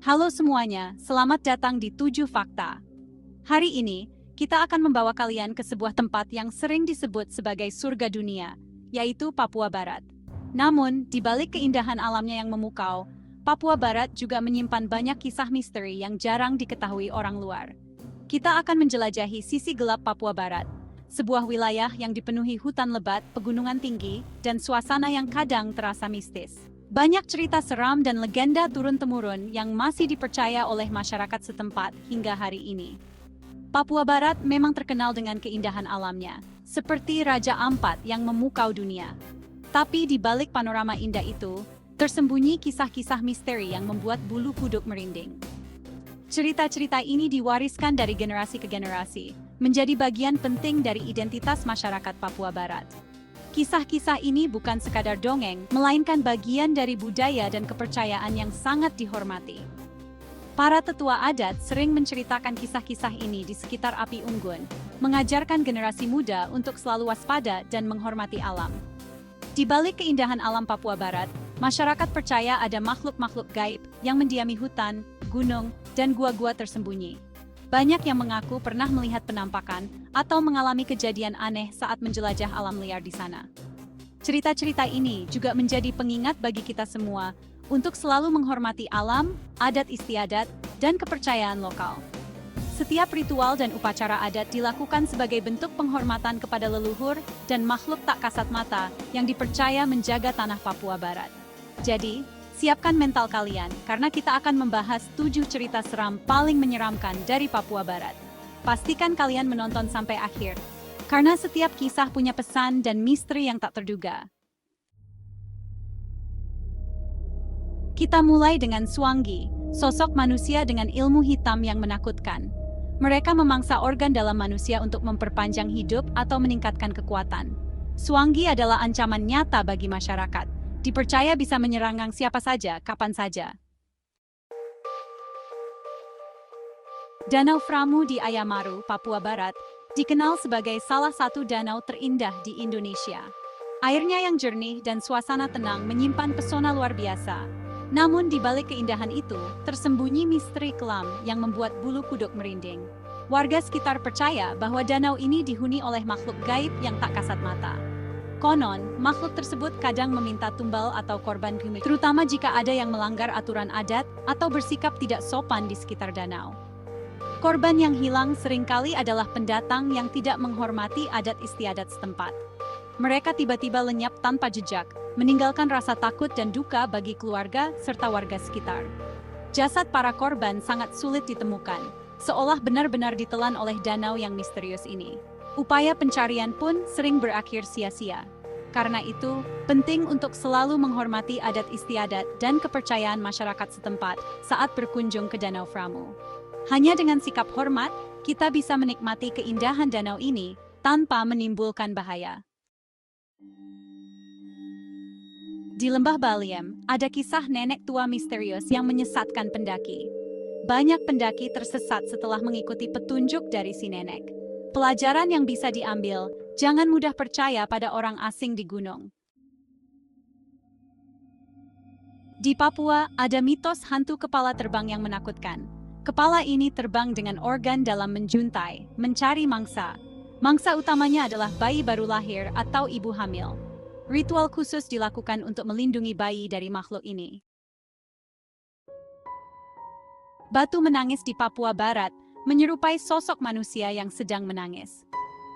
Halo semuanya, selamat datang di 7 Fakta. Hari ini, kita akan membawa kalian ke sebuah tempat yang sering disebut sebagai surga dunia, yaitu Papua Barat. Namun, di balik keindahan alamnya yang memukau, Papua Barat juga menyimpan banyak kisah misteri yang jarang diketahui orang luar. Kita akan menjelajahi sisi gelap Papua Barat, sebuah wilayah yang dipenuhi hutan lebat, pegunungan tinggi, dan suasana yang kadang terasa mistis. Banyak cerita seram dan legenda turun-temurun yang masih dipercaya oleh masyarakat setempat hingga hari ini. Papua Barat memang terkenal dengan keindahan alamnya, seperti Raja Ampat yang memukau dunia. Tapi di balik panorama indah itu, tersembunyi kisah-kisah misteri yang membuat bulu kuduk merinding. Cerita-cerita ini diwariskan dari generasi ke generasi, menjadi bagian penting dari identitas masyarakat Papua Barat. Kisah-kisah ini bukan sekadar dongeng, melainkan bagian dari budaya dan kepercayaan yang sangat dihormati. Para tetua adat sering menceritakan kisah-kisah ini di sekitar api unggun, mengajarkan generasi muda untuk selalu waspada dan menghormati alam. Di balik keindahan alam Papua Barat, masyarakat percaya ada makhluk-makhluk gaib yang mendiami hutan, gunung, dan gua-gua tersembunyi. Banyak yang mengaku pernah melihat penampakan atau mengalami kejadian aneh saat menjelajah alam liar di sana. Cerita-cerita ini juga menjadi pengingat bagi kita semua untuk selalu menghormati alam, adat istiadat, dan kepercayaan lokal. Setiap ritual dan upacara adat dilakukan sebagai bentuk penghormatan kepada leluhur dan makhluk tak kasat mata yang dipercaya menjaga tanah Papua Barat. Jadi, siapkan mental kalian, karena kita akan membahas 7 cerita seram paling menyeramkan dari Papua Barat. Pastikan kalian menonton sampai akhir, karena setiap kisah punya pesan dan misteri yang tak terduga. Kita mulai dengan Swangi, sosok manusia dengan ilmu hitam yang menakutkan. Mereka memangsa organ dalam manusia untuk memperpanjang hidup atau meningkatkan kekuatan. Swangi adalah ancaman nyata bagi masyarakat. Dipercaya bisa menyerang siapa saja, kapan saja. Danau Framu di Ayamaru, Papua Barat, dikenal sebagai salah satu danau terindah di Indonesia. Airnya yang jernih dan suasana tenang menyimpan pesona luar biasa. Namun di balik keindahan itu, tersembunyi misteri kelam yang membuat bulu kuduk merinding. Warga sekitar percaya bahwa danau ini dihuni oleh makhluk gaib yang tak kasat mata. Konon, makhluk tersebut kadang meminta tumbal atau korban kriminal, terutama jika ada yang melanggar aturan adat atau bersikap tidak sopan di sekitar danau. Korban yang hilang seringkali adalah pendatang yang tidak menghormati adat istiadat setempat. Mereka tiba-tiba lenyap tanpa jejak, meninggalkan rasa takut dan duka bagi keluarga serta warga sekitar. Jasad para korban sangat sulit ditemukan, seolah benar-benar ditelan oleh danau yang misterius ini. Upaya pencarian pun sering berakhir sia-sia. Karena itu, penting untuk selalu menghormati adat istiadat dan kepercayaan masyarakat setempat saat berkunjung ke Danau Framu. Hanya dengan sikap hormat, kita bisa menikmati keindahan danau ini tanpa menimbulkan bahaya. Di Lembah Baliem, ada kisah nenek tua misterius yang menyesatkan pendaki. Banyak pendaki tersesat setelah mengikuti petunjuk dari si nenek. Pelajaran yang bisa diambil, jangan mudah percaya pada orang asing di gunung. Di Papua, ada mitos hantu kepala terbang yang menakutkan. Kepala ini terbang dengan organ dalam menjuntai, mencari mangsa. Mangsa utamanya adalah bayi baru lahir atau ibu hamil. Ritual khusus dilakukan untuk melindungi bayi dari makhluk ini. Batu menangis di Papua Barat menyerupai sosok manusia yang sedang menangis.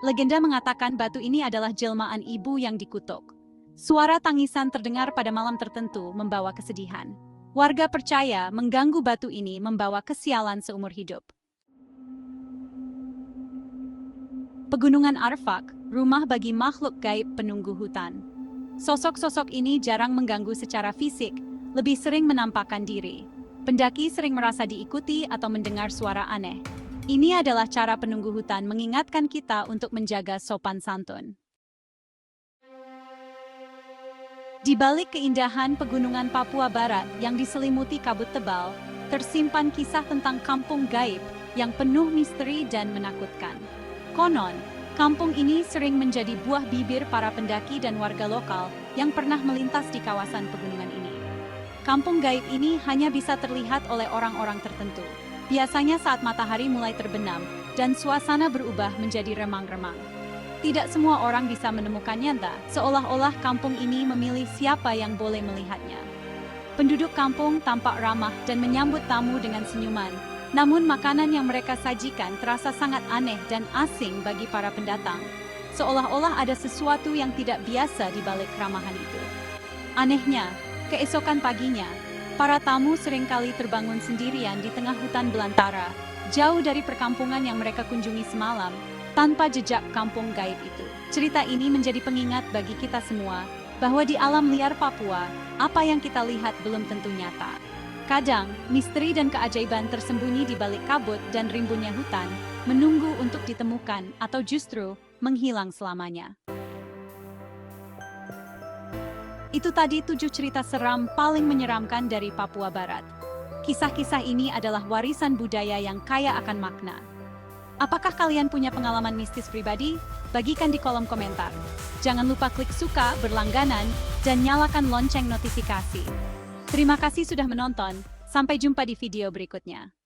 Legenda mengatakan batu ini adalah jelmaan ibu yang dikutuk. Suara tangisan terdengar pada malam tertentu membawa kesedihan. Warga percaya mengganggu batu ini membawa kesialan seumur hidup. Pegunungan Arfak, rumah bagi makhluk gaib penunggu hutan. Sosok-sosok ini jarang mengganggu secara fisik, lebih sering menampakkan diri. Pendaki sering merasa diikuti atau mendengar suara aneh. Ini adalah cara penunggu hutan mengingatkan kita untuk menjaga sopan santun. Di balik keindahan pegunungan Papua Barat yang diselimuti kabut tebal, tersimpan kisah tentang kampung gaib yang penuh misteri dan menakutkan. Konon, kampung ini sering menjadi buah bibir para pendaki dan warga lokal yang pernah melintas di kawasan pegunungan ini. Kampung gaib ini hanya bisa terlihat oleh orang-orang tertentu. Biasanya saat matahari mulai terbenam dan suasana berubah menjadi remang-remang. Tidak semua orang bisa menemukannya, seolah-olah kampung ini memilih siapa yang boleh melihatnya. Penduduk kampung tampak ramah dan menyambut tamu dengan senyuman. Namun makanan yang mereka sajikan terasa sangat aneh dan asing bagi para pendatang. Seolah-olah ada sesuatu yang tidak biasa di balik keramahan itu. Anehnya, keesokan paginya, para tamu seringkali terbangun sendirian di tengah hutan belantara, jauh dari perkampungan yang mereka kunjungi semalam, tanpa jejak kampung gaib itu. Cerita ini menjadi pengingat bagi kita semua, bahwa di alam liar Papua, apa yang kita lihat belum tentu nyata. Kadang, misteri dan keajaiban tersembunyi di balik kabut dan rimbunnya hutan, menunggu untuk ditemukan atau justru menghilang selamanya. Itu tadi 7 cerita seram paling menyeramkan dari Papua Barat. Kisah-kisah ini adalah warisan budaya yang kaya akan makna. Apakah kalian punya pengalaman mistis pribadi? Bagikan di kolom komentar. Jangan lupa klik suka, berlangganan, dan nyalakan lonceng notifikasi. Terima kasih sudah menonton. Sampai jumpa di video berikutnya.